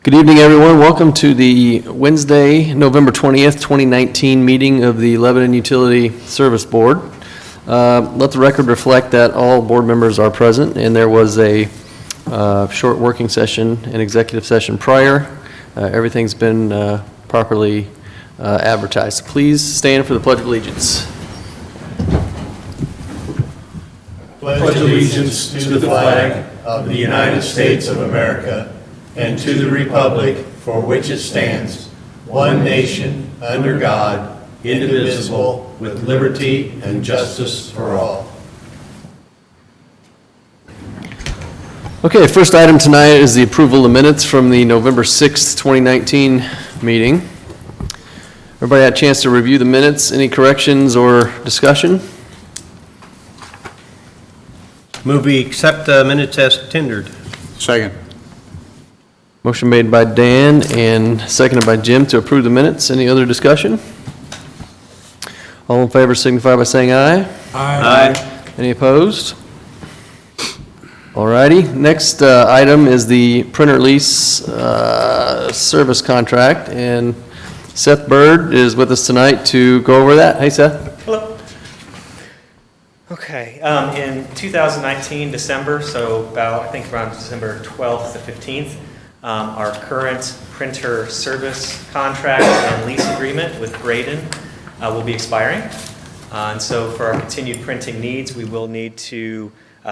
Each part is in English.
Good evening, everyone. Welcome to the Wednesday, November 20th, 2019 meeting of the Lebanon Utility Service Board. Let the record reflect that all board members are present, and there was a short working session and executive session prior. Everything's been properly advertised. Please stand for the Pledge of Allegiance. Pledge allegiance to the flag of the United States of America and to the republic for which it stands, one nation, under God, indivisible, with liberty and justice for all. Okay, first item tonight is the approval of minutes from the November 6th, 2019 meeting. Everybody had a chance to review the minutes. Any corrections or discussion? Move we accept the minutes as tendered. Second. Motion made by Dan and seconded by Jim to approve the minutes. Any other discussion? All in favor signify by saying aye. Aye. Any opposed? All righty. Next item is the printer lease service contract, and Seth Bird is with us tonight to go over that. Hey, Seth. Hello. Okay, in 2019, December, so about, I think around December 12th to 15th, our current printer service contract and lease agreement with Braden will be expiring. And so for our continued printing needs, we will need to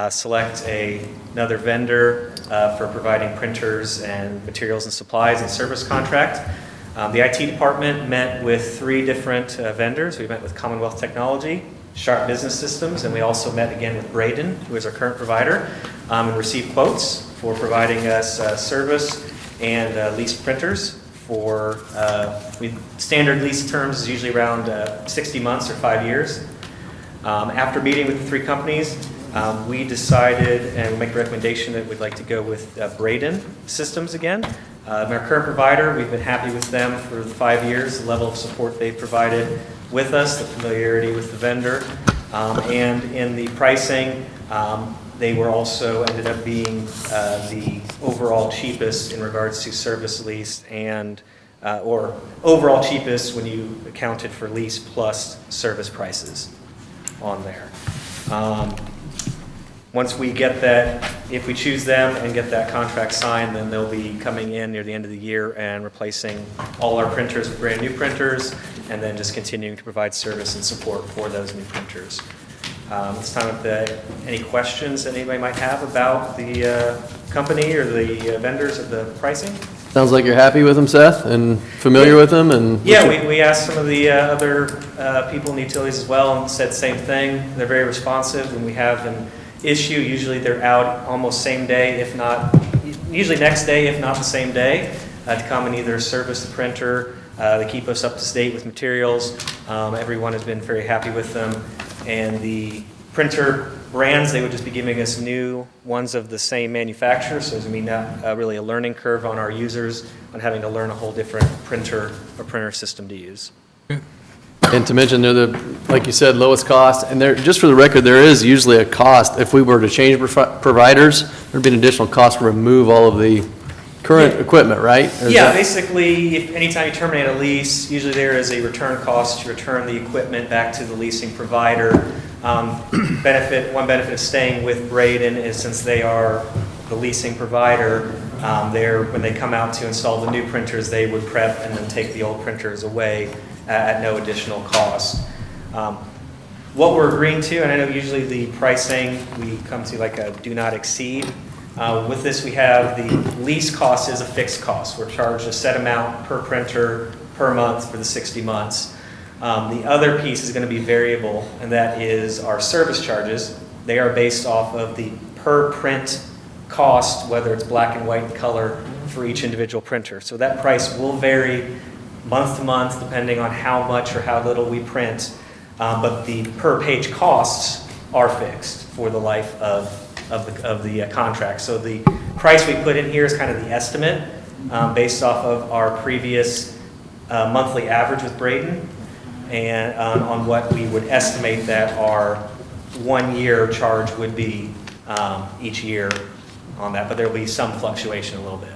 select another vendor for providing printers and materials and supplies and service contract. The IT department met with 3 different vendors. We met with Commonwealth Technology, Sharp Business Systems, and we also met again with Braden, who is our current provider, and received quotes for providing us service and lease printers for standard lease terms is usually around 60 months or 5 years. After meeting with the 3 companies, we decided and make a recommendation that we'd like to go with Braden Systems again. Our current provider, we've been happy with them for the 5 years, the level of support they've provided with us, the familiarity with the vendor, and in the pricing, they were also ended up being the overall cheapest in regards to service lease and or overall cheapest when you accounted for lease plus service prices on there. Once we get that, if we choose them and get that contract signed, then they'll be coming in near the end of the year and replacing all our printers with brand new printers, and then just continuing to provide service and support for those new printers. It's time if any questions that anybody might have about the company or the vendors of the pricing. Sounds like you're happy with them, Seth, and familiar with them. And yeah, we asked some of the other people in the utilities as well and said the same thing. They're very responsive when we have an issue. Usually they're out almost same day, if not, usually next day, if not the same day, to come and either service the printer. They keep us up to date with materials. Everyone has been very happy with them. And the printer brands, they would just be giving us new ones of the same manufacturer, so there's going to be not really a learning curve on our users on having to learn a whole different printer or printer system to use. And to mention, they're the, like you said, lowest cost. And there, just for the record, there is usually a cost. If we were to change providers, there'd be an additional cost to remove all of the current equipment, right? Yeah, basically, if anytime you terminate a lease, usually there is a return cost to return the equipment back to the leasing provider. One benefit of staying with Braden is since they are the leasing provider, when they come out to install the new printers, they would prep and then take the old printers away at no additional cost. What we're agreeing to, and I know usually the pricing, we come to like a do not exceed. With this, we have the lease cost is a fixed cost. We're charged a set amount per printer per month for the 60 months. The other piece is going to be variable, and that is our service charges. They are based off of the per print cost, whether it's black and white color, for each individual printer. So that price will vary month to month depending on how much or how little we print, but the per page costs are fixed for the life of the contract. So the price we put in here is kind of the estimate based off of our previous monthly average with Braden and on what we would estimate that our 1 year charge would be each year on that, but there will be some fluctuation a little bit.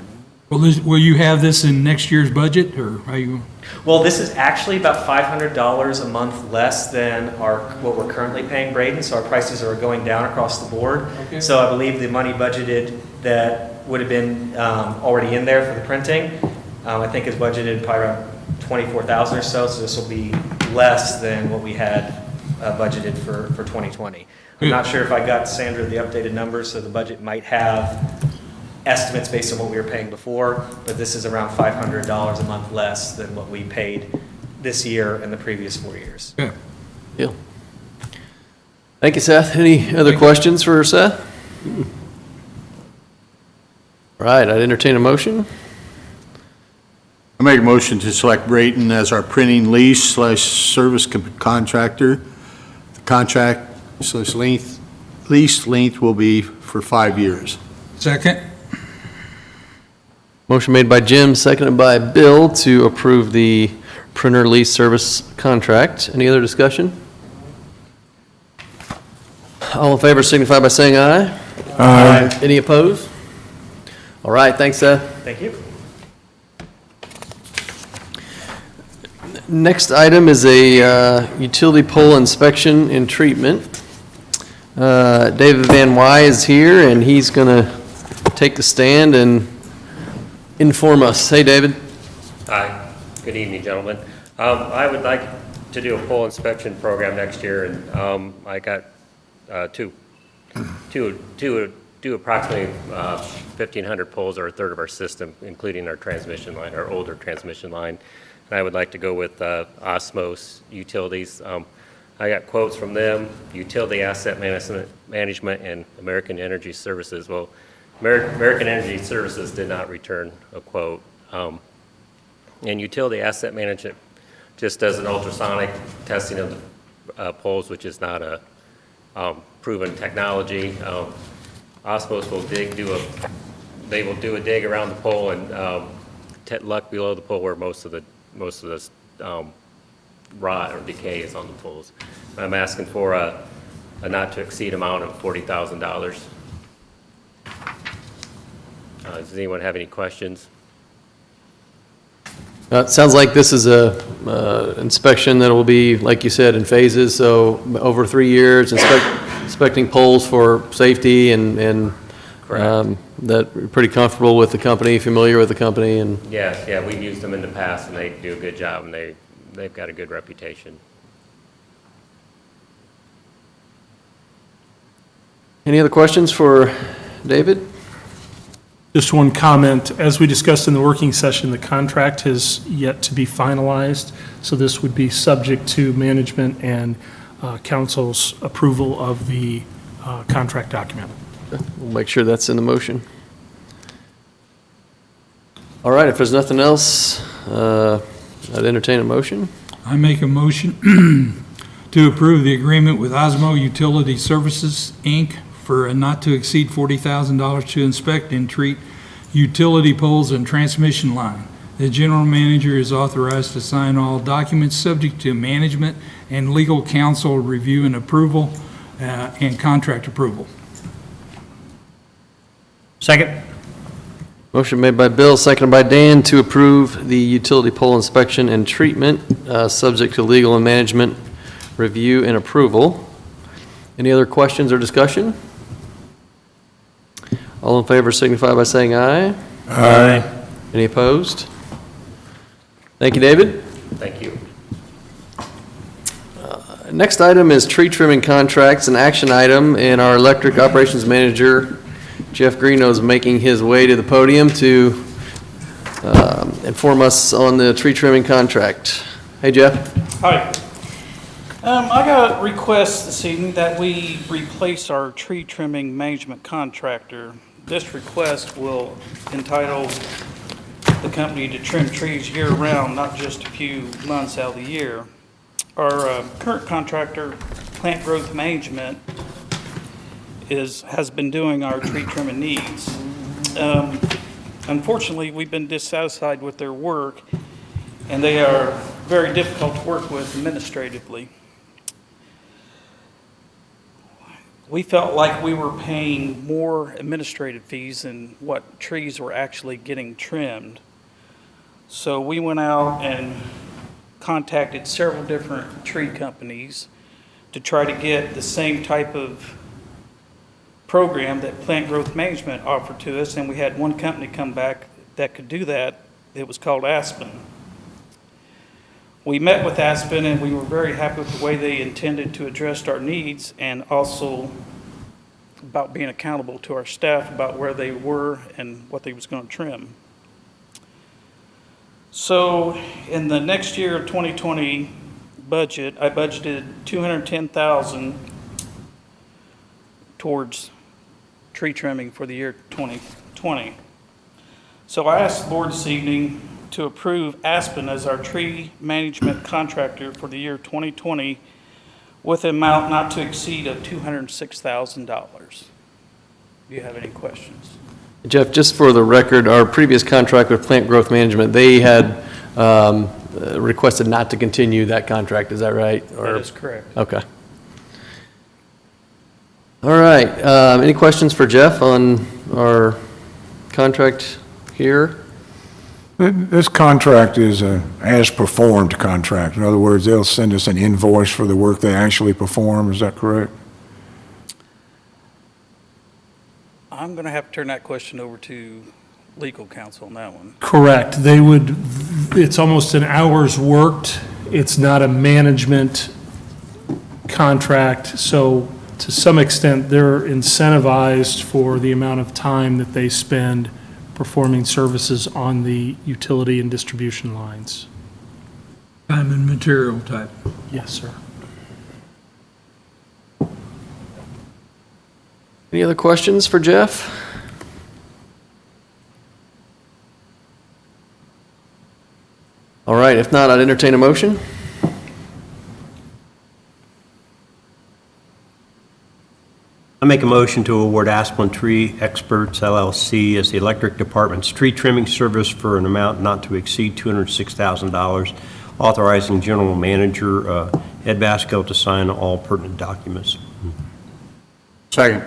Will you have this in next year's budget, or are you? Well, this is actually about $500 a month less than what we're currently paying Braden, so our prices are going down across the board. Okay. So I believe the money budgeted that would have been already in there for the printing, I think is budgeted probably around $24,000 or so this will be less than what we had budgeted for 2020. I'm not sure if I got Sandra the updated numbers, so the budget might have estimates based on what we were paying before, but this is around $500 a month less than what we paid this year and the previous 4 years. Yeah. Deal. Thank you, Seth. Any other questions for Seth? All right, I'd entertain a motion. I make a motion to select Brayton as our printing lease/service contractor. The lease length will be for 5 years. Second? Motion made by Jim, seconded by Bill to approve the printer lease service contract. Any other discussion? All in favor signify by saying aye. Aye. Any opposed? All right, thanks, Seth. Thank you. Next item is a utility pole inspection and treatment. David Van Wy is here, and he's going to take the stand and inform us. Hey, David. Hi, good evening, gentlemen. I would like to do a pole inspection program next year, and I got do approximately 1,500 poles, or a third of our system, including our transmission line, our older transmission line. And I would like to go with Osmos Utilities. I got quotes from them, Utility Asset Management, and American Energy Services. Well, American Energy Services did not return a quote. And Utility Asset Management just does an ultrasonic testing of the poles, which is not a proven technology. Osmos will they will do a dig around the pole and look below the pole where most of this rot or decay is on the poles. I'm asking for a not to exceed amount of $40,000. Does anyone have any questions? It sounds like this is a inspection that will be, like you said, in phases, so over 3 years, inspecting poles for safety and that you're pretty comfortable with the company, familiar with the company, and Yes, yeah, we've used them in the past, and they do a good job, and they've got a good reputation. any other questions for David? Just one comment. As we discussed in the working session, the contract has yet to be finalized, so this would be subject to management and council's approval of the contract document. We'll make sure that's in the motion. All right, if there's nothing else, I'd entertain a motion. I make a motion to approve the agreement with Osmo Utility Services, Inc. for a not to exceed $40,000 to inspect and treat utility poles and transmission line. The general manager is authorized to sign all documents subject to management and legal counsel review and approval and contract approval. Second? Motion made by Bill, seconded by Dan to approve the utility pole inspection and treatment, subject to legal and management review and approval. Any other questions or discussion? All in favor signify by saying aye. Aye. Any opposed? Thank you, David. Thank you. Next item is tree trimming contracts, an action item, and our electric operations manager, Jeff Greeno, is making his way to the podium to inform us on the tree trimming contract. Hey, Jeff. Hi. I got a request this evening that we replace our tree trimming management contractor. This request will entitle the company to trim trees year-round, not just a few months out of the year. Our current contractor, Plant Growth Management, has been doing our tree trimming needs. Unfortunately, we've been dissatisfied with their work, and they are very difficult to work with administratively. we felt like we were paying more administrative fees than what trees were actually getting trimmed. So we went out and contacted several different tree companies to try to get the same type of program that plant growth management offered to us, and we had one company come back that could do that. It was called Aspen. We met with Aspen, and we were very happy with the way they intended to address our needs, and also about being accountable to our staff about where they were and what they was going to trim. So in the next year, 2020 budget, I budgeted $210,000 towards tree trimming for the year 2020. So I asked the board this evening to approve Aspen as our tree management contractor for the year 2020 with an amount not to exceed of $206,000. Do you have any questions? Jeff, just for the record, our previous contract with Plant Growth Management, they had requested not to continue that contract, is that right? That is correct. Okay. All right, any questions for Jeff on our contract here? This contract is a as-performed contract. In other words, they'll send us an invoice for the work they actually perform, is that correct? I'm going to have to turn that question over to legal counsel on that one. Correct. It's almost an hour's worked. It's not a management contract, so to some extent, they're incentivized for the amount of time that they spend performing services on the utility and distribution lines. Time and material type. Yes, sir. Any other questions for Jeff? All right, if not, I'd entertain a motion. I make a motion to award Aspen Tree Experts LLC as the electric department's tree trimming service for an amount not to exceed $206,000, authorizing general manager Ed Basco to sign all pertinent documents. Second.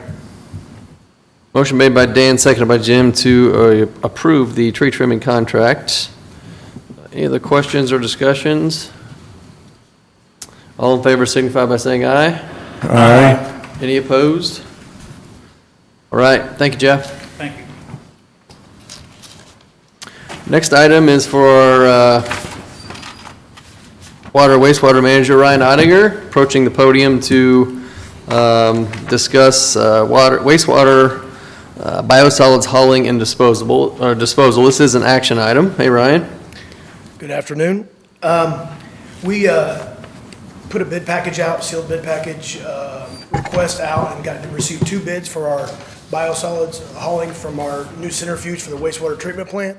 Motion made by Dan, seconded by Jim to approve the tree trimming contract. Any other questions or discussions? All in favor signify by saying aye. Aye. Any opposed? All right, thank you, Jeff. Thank you. Next item is for our wastewater manager, Ryan Ottinger, approaching the podium to discuss wastewater biosolids hauling and disposal. This is an action item. Hey, Ryan. Good afternoon. We put a bid package out, sealed bid package request out, and received 2 bids for our biosolids hauling from our new centrifuge for the wastewater treatment plant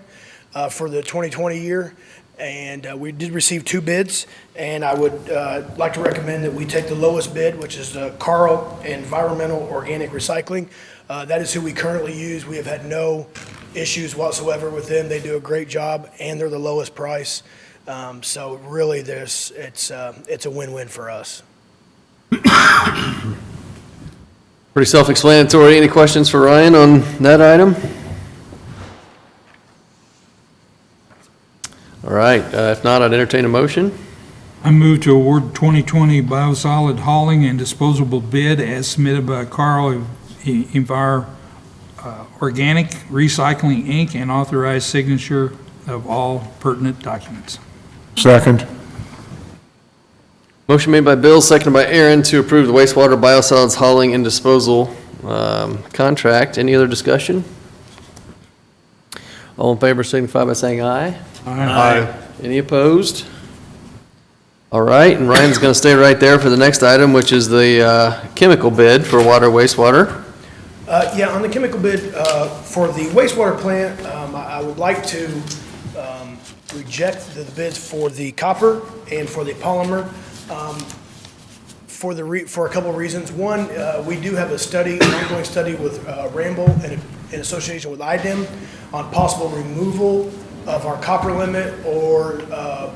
for the 2020 year. And we did receive 2 bids, and I would like to recommend that we take the lowest bid, which is Carl Environmental Organic Recycling. That is who we currently use. We have had no issues whatsoever with them. They do a great job, and they're the lowest price. So really, it's a win-win for us. Pretty self-explanatory. Any questions for Ryan on that item? All right, if not, I'd entertain a motion. I move to award 2020 biosolid hauling and disposable bid as submitted by Carl Envir Organic Recycling, Inc., and authorized signature of all pertinent documents. Second. Motion made by Bill, seconded by Aaron to approve the wastewater biosolids hauling and disposal contract. Any other discussion? All in favor signify by saying aye. Aye. Any opposed? All right, and Ryan's going to stay right there for the next item, which is the chemical bid for water wastewater. Yeah, on the chemical bid for the wastewater plant, I would like to reject the bids for the copper and for the polymer for a couple of reasons. One, we do have an ongoing study with Ramble in association with IDEM on possible removal of our copper limit or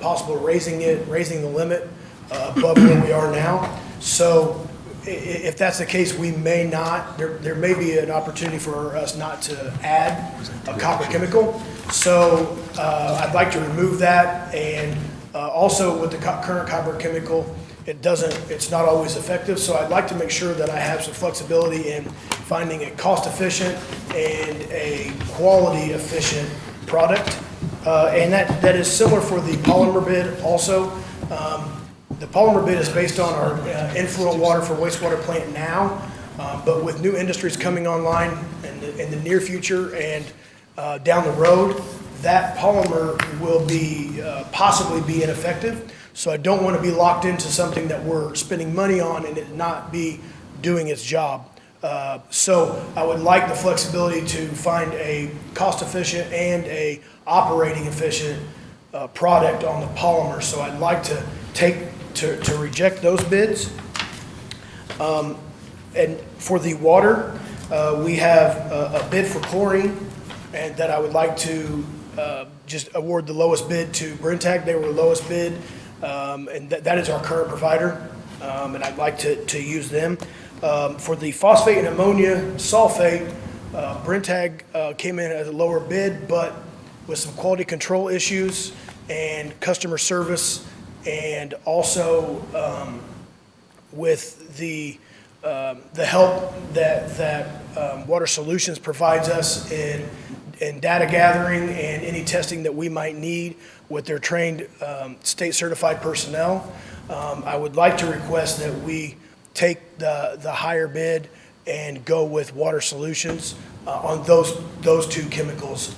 possible raising the limit above where we are now. So If that's the case, we may not, there may be an opportunity for us not to add a copper chemical. So I'd like to remove that, and also with the current copper chemical, it's not always effective, so I'd like to make sure that I have some flexibility in finding a cost-efficient and a quality-efficient product. And that is similar for the polymer bid also. The polymer bid is based on our influent water for wastewater plant now, but with new industries coming online in the near future and down the road, that polymer will be possibly be ineffective. So I don't want to be locked into something that we're spending money on and it not be doing its job. So I would like the flexibility to find a cost-efficient and a operating efficient product on the polymer. So I'd like to reject those bids. And for the water, we have a bid for chlorine, and that I would like to just award the lowest bid to Brentag. They were the lowest bid, and that is our current provider, and I'd like to use them. For the phosphate and ammonia sulfate, Brentag came in at a lower bid, but with some quality control issues and customer service, and also with the help that Water Solutions provides us in data gathering and any testing that we might need with their trained state-certified personnel. I would like to request that we take the higher bid and go with Water Solutions on those two chemicals,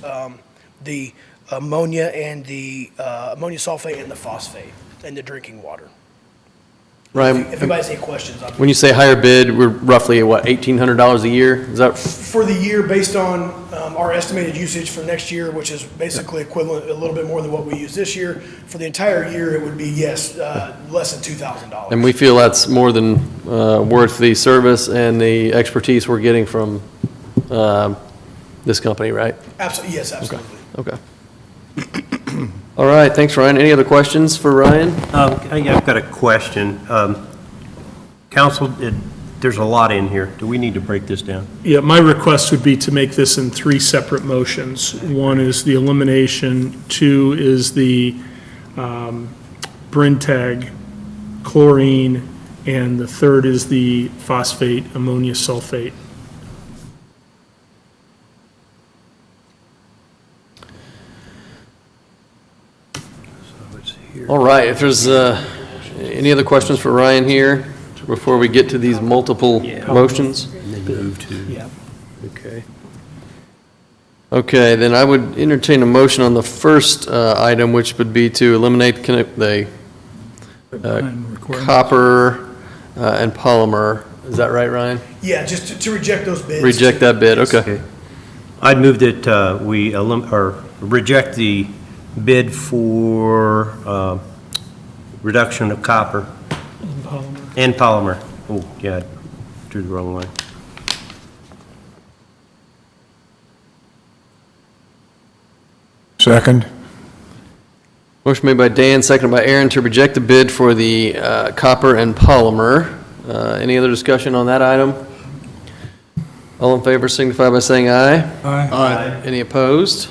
the ammonia and the ammonia sulfate and the phosphate in the drinking water. Ryan, If anybody has any questions, when you say higher bid, we're roughly, what, $1,800 a year? Is that, for the year, based on our estimated usage for next year, which is basically equivalent, a little bit more than what we use this year, for the entire year, it would be, yes, less than $2,000. and we feel that's more than worth the service and the expertise we're getting from this company, right? Absolutely, yes, absolutely. Okay. All right, thanks, Ryan. Any other questions for Ryan? I've got a question. Council, there's a lot in here. Do we need to break this down? Yeah, my request would be to make this in 3 separate motions. One is the elimination, 2 is the Brentag chlorine, and the 3rd is the phosphate ammonia sulfate. All right, if there's any other questions for Ryan here before we get to these multiple motions? And then move to, Yeah. okay. Okay, then I would entertain a motion on the first item, which would be to eliminate the copper and polymer. Is that right, Ryan? Yeah, just to reject those bids. Reject that bid, okay. Okay. I'd move that we reject the bid for reduction of copper and polymer. Oh, yeah, I drew the wrong line. Second? Motion made by Dan, seconded by Aaron to reject the bid for the copper and polymer. Any other discussion on that item? All in favor signify by saying aye. Aye. Any opposed?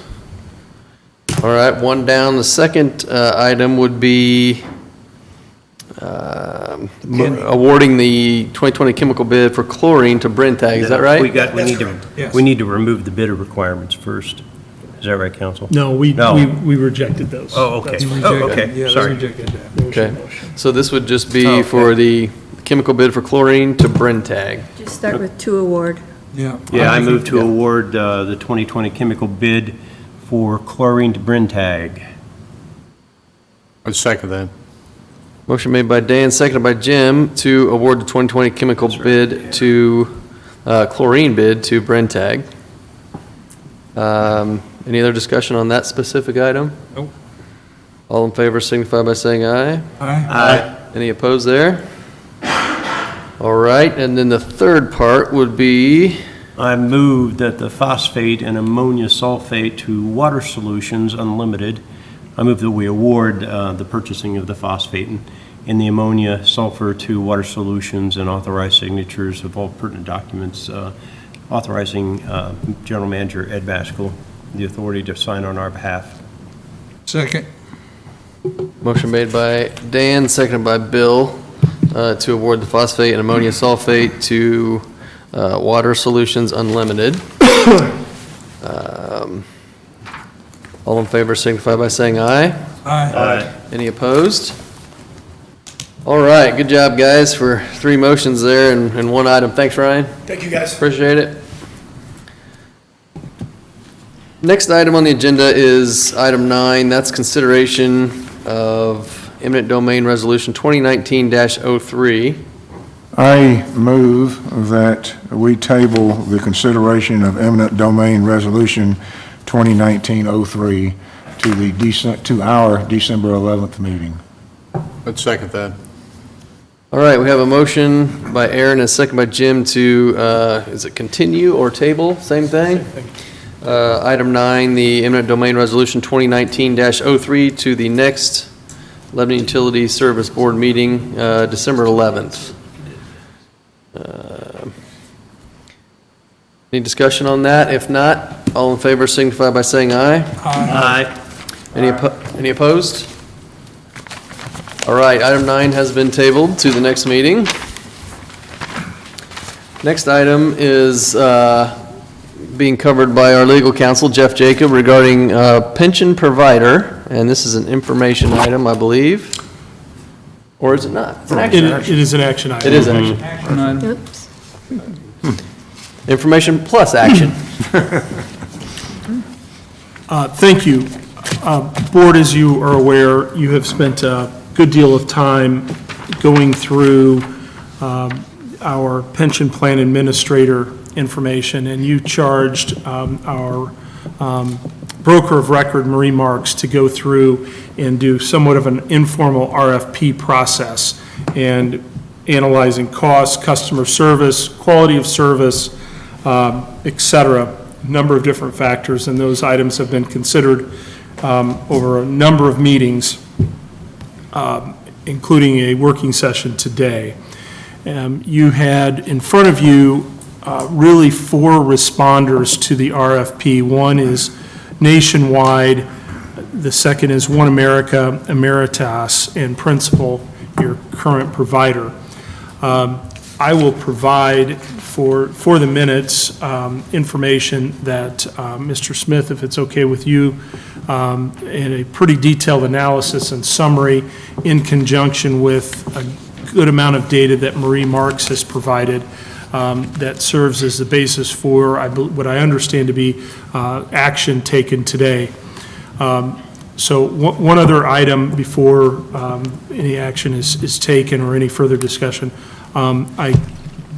All right, one down. The second item would be awarding the 2020 chemical bid for chlorine to Brentag. Is that right? Yes. We need to remove the bidder requirements first. Is that right, council? No, we rejected those. Oh, okay. That's- Oh, okay, Yeah, they sorry. rejected that. Okay, so this would just be Okay. for the chemical bid for chlorine to Brentag. Just start with to award. Yeah. Yeah, I move to award the 2020 chemical bid for chlorine to Brentag. I'd second that. Motion made by Dan, seconded by Jim to award the 2020 chemical bid to, chlorine bid to Brentag. Any other discussion on that specific item? Nope. All in favor signify by saying aye. Aye. Any opposed there? All right, and then the third part would be, I move that the phosphate and ammonia sulfate to Water Solutions Unlimited, I move that we award the purchasing of the phosphate and the ammonia sulfur to Water Solutions, and authorize signatures of all pertinent documents, authorizing General Manager Ed Vaskell the authority to sign on our behalf. Second. Motion made by Dan, seconded by Bill, to award the phosphate and ammonia sulfate to Water Solutions Unlimited. All in favor signify by saying aye. Aye. Any opposed? All right, good job, guys, for 3 motions there and 1 item. Thanks, Ryan. Thank you, guys. Appreciate it. Next item on the agenda is item 9. That's consideration of eminent domain resolution 2019-03. I move that we table the consideration of eminent domain resolution 2019-03 to our December 11th meeting. I'd second that. All right, we have a motion by Aaron and a second by Jim to, is it continue or table? Same thing? Item 9, the eminent domain resolution 2019-03 to the next Lebanon Utility Service Board meeting, December 11th. Any discussion on that? If not, all in favor signify by saying aye. Aye. Any opposed? All right, item 9 has been tabled to the next meeting. Next item is being covered by our legal counsel, Jeff Jacob, regarding pension provider, and this is an information item, I believe. Or is it not? It's an action item. It is an action item. It is action. Oops. Information plus action. Thank you. Board, as you are aware, you have spent a good deal of time going through our pension plan administrator information, and you charged our broker of record, Marie Marks, to go through and do somewhat of an informal RFP process and analyzing costs, customer service, quality of service, et cetera, number of different factors, and those items have been considered over a number of meetings, including a working session today. You had in front of you really 4 responders to the RFP. One is Nationwide, the second is One America, Emeritus, and Principal, your current provider. I will provide for the minutes information that Mr. Smith, if it's okay with you, and a pretty detailed analysis and summary in conjunction with a good amount of data that Marie Marks has provided that serves as the basis for what I understand to be action taken today. So one other item before any action is taken or any further discussion.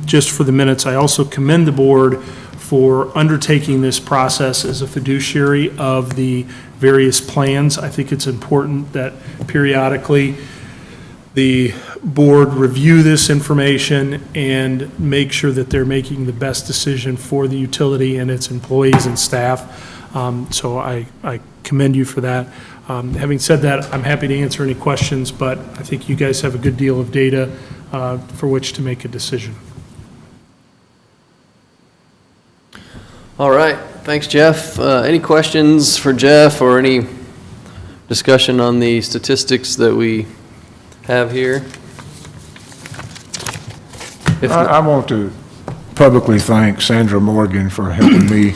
Just for the minutes, I also commend the board for undertaking this process as a fiduciary of the various plans. I think it's important that periodically the board review this information and make sure that they're making the best decision for the utility and its employees and staff. So I commend you for that. Having said that, I'm happy to answer any questions, but I think you guys have a good deal of data for which to make a decision. All right, thanks, Jeff. Any questions for Jeff or any discussion on the statistics that we have here? I want to publicly thank Sandra Morgan for helping me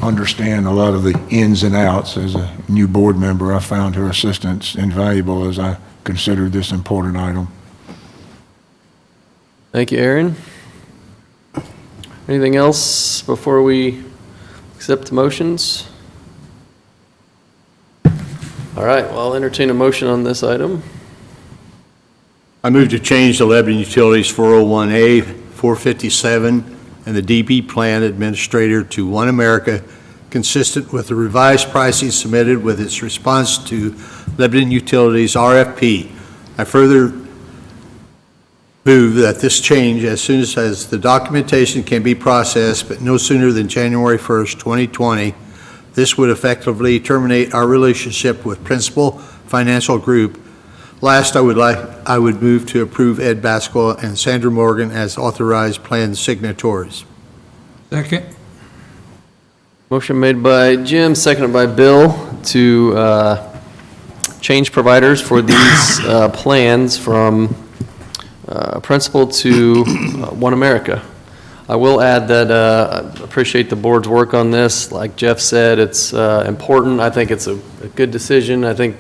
understand a lot of the ins and outs. As a new board member, I found her assistance invaluable as I considered this important item. Thank you, Aaron. Anything else before we accept the motions? All right, well, I'll entertain a motion on this item. I move to change the Lebanon Utilities 401A, 457, and the DB Plan Administrator to One America, consistent with the revised pricing submitted with its response to Lebanon Utilities RFP. I further move that this change, as soon as the documentation can be processed, but no sooner than January 1st, 2020, this would effectively terminate our relationship with Principal Financial Group, Last, I would move to approve Ed Baskel and Sandra Morgan as authorized plan signatories. Second. Motion made by Jim, seconded by Bill to change providers for these plans from Principal to One America. I will add that I appreciate the board's work on this. Like Jeff said, it's important. I think it's a good decision. I think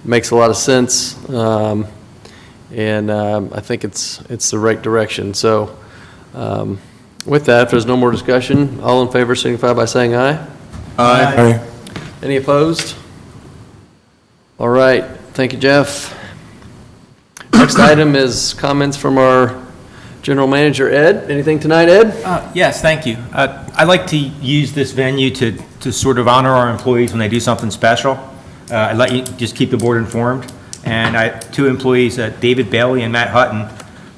it makes a lot of sense. And I think it's the right direction. So with that, if there's no more discussion, all in favor signify by saying aye. Aye. Any opposed? All right, thank you, Jeff. Next item is comments from our General Manager, Ed. Anything tonight, Ed? Yes, thank you. I'd like to use this venue to sort of honor our employees when they do something special. I'd let you just keep the board informed. And I have two employees, David Bailey and Matt Hutton.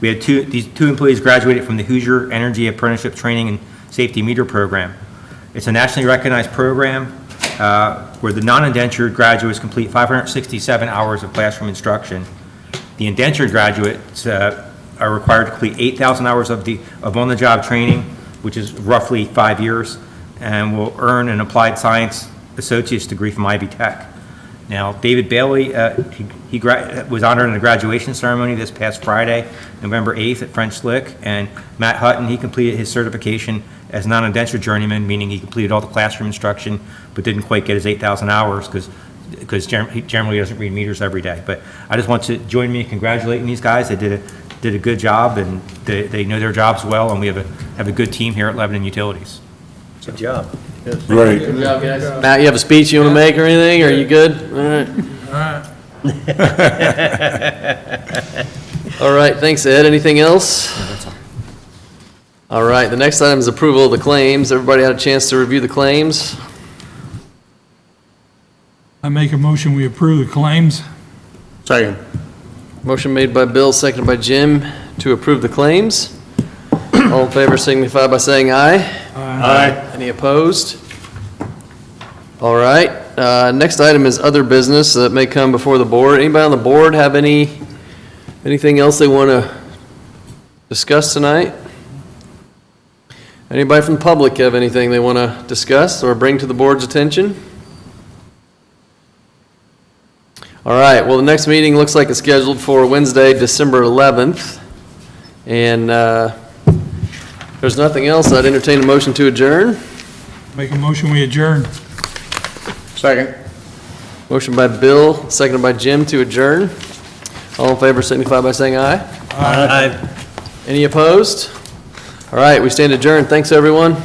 We had these two employees graduated from the Hoosier Energy Apprenticeship Training and Safety Meter Program. It's a nationally recognized program where the non-indentured graduates complete 567 hours of classroom instruction. The indentured graduates are required to complete 8,000 hours of on-the-job training, which is roughly 5 years, and will earn an applied science associate's degree from Ivy Tech. Now, David Bailey, he was honored in the graduation ceremony this past Friday, November 8th at French Lick, and Matt Hutton, he completed his certification as non-indentured journeyman, meaning he completed all the classroom instruction, but didn't quite get his 8,000 hours because he generally doesn't read meters every day. But I just want to join me in congratulating these guys. They did a good job, and they know their jobs well, and we have a good team here at Lebanon Utilities. Good job. Great. Good job, guys. Matt, you have a speech you want to make or anything? Are you good? All right. All right, thanks, Ed. Anything else? All right, the next item is approval of the claims. Everybody had a chance to review the claims? I make a motion, we approve the claims. Second. Motion made by Bill, seconded by Jim to approve the claims. All in favor signify by saying aye. Aye. Any opposed? All right, next item is other business that may come before the board. Anybody on the board have anything else they want to discuss tonight? Anybody from the public have anything they want to discuss or bring to the board's attention? All right, well, the next meeting looks like it's scheduled for Wednesday, December 11th. And if there's nothing else, I'd entertain a motion to adjourn. Make a motion, we adjourn. Second. Motion by Bill, seconded by Jim to adjourn. All in favor signify by saying aye. Aye. Any opposed? All right, we stand adjourned. Thanks, everyone.